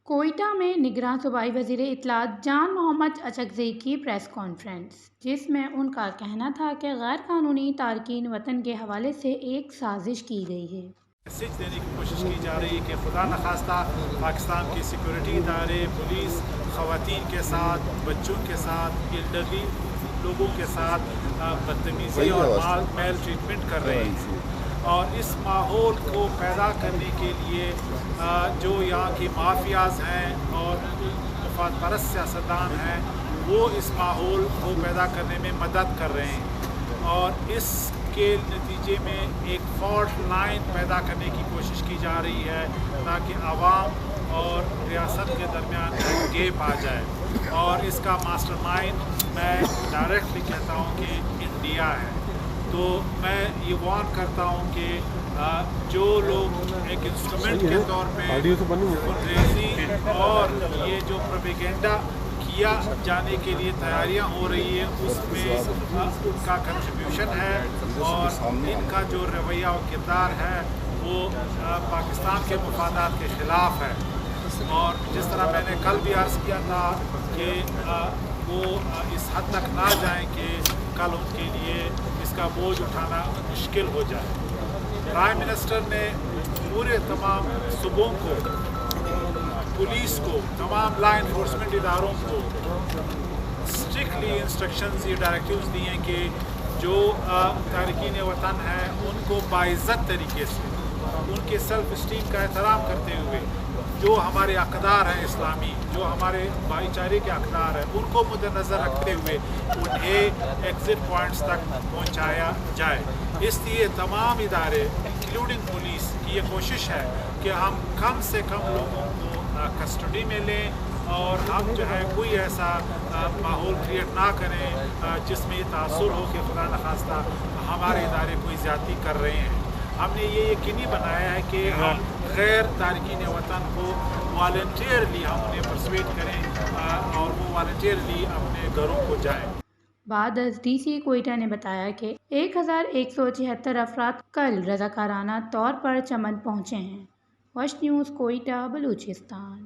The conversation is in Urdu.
کوئٹہ میں نگراں صوبائی وزیر اطلاعات جان محمد اچکزئی کی پریس کانفرنس، جس میں ان کا کہنا تھا کہ غیر قانونی تارکین وطن کے حوالے سے ایک سازش کی گئی ہے۔ میسیج دینے کی کوشش کی جا رہی ہے کہ خدا نخواستہ پاکستان کے سیکورٹی ادارے، پولیس خواتین کے ساتھ، بچوں کے ساتھ، ایلڈرلی لوگوں کے ساتھ بدتمیزی اور میل ٹریٹمنٹ کر رہے ہیں، اور اس ماحول کو پیدا کرنے کے لیے جو یہاں کی مافیاز ہیں اور مفاد پرست سیاستدان ہیں وہ اس ماحول کو پیدا کرنے میں مدد کر رہے ہیں، اور اس کے نتیجے میں ایک فالٹ لائن پیدا کرنے کی کوشش کی جا رہی ہے تاکہ عوام اور ریاست کے درمیان ایک گیپ آ جائے، اور اس کا ماسٹر مائنڈ میں ڈائریکٹلی کہتا ہوں کہ انڈیا ہے۔ تو میں یہ وارن کرتا ہوں کہ جو لوگ ایک انسٹرومنٹ کے طور پہ فنڈریزی اور یہ جو پروپیگنڈا کیا جانے کے لیے تیاریاں ہو رہی ہیں اس میں ان کا کنٹریبیوشن ہے، اور ان کا جو رویہ و کردار ہے وہ پاکستان کے مفادات کے خلاف ہے، اور جس طرح میں نے کل بھی عرض کیا تھا کہ وہ اس حد تک نہ جائیں کہ کل ان کے لیے اس کا بوجھ اٹھانا مشکل ہو جائے۔ پرائم منسٹر نے پورے تمام صوبوں کو، پولیس کو، تمام لا انفورسمنٹ اداروں کو اسٹرکٹلی انسٹرکشنز، یہ ڈائریکٹیوز دی ہیں کہ جو تارکین وطن ہیں ان کو باعزت طریقے سے ان کے سیلف اسٹیم کا احترام کرتے ہوئے جو ہمارے اقدار ہیں اسلامی، جو ہمارے بھائی چارے کے اقدار ہیں، ان کو مد نظر رکھتے ہوئے انہیں ایگزٹ پوائنٹس تک پہنچایا جائے۔ اس لیے تمام ادارے انکلوڈنگ پولیس کی یہ کوشش ہے کہ ہم کم سے کم لوگوں کو کسٹڈی میں لیں، اور ہم جو ہے کوئی ایسا ماحول کریٹ نہ کریں جس میں یہ تاثر ہو کہ خدا نخواستہ ہمارے ادارے کوئی زیادتی کر رہے ہیں۔ ہم نے یہ یقینی بنایا ہے کہ ہم غیر تارکین وطن کو والنٹیئرلی ہم انہیں پرسویٹ کریں اور وہ والنٹیئرلی اپنے گھروں کو جائیں۔ بعد از ڈی سی کوئٹہ نے بتایا کہ 1176 افراد کل رضاکارانہ طور پر چمن پہنچے ہیں۔ وش نیوز کوئٹہ، بلوچستان۔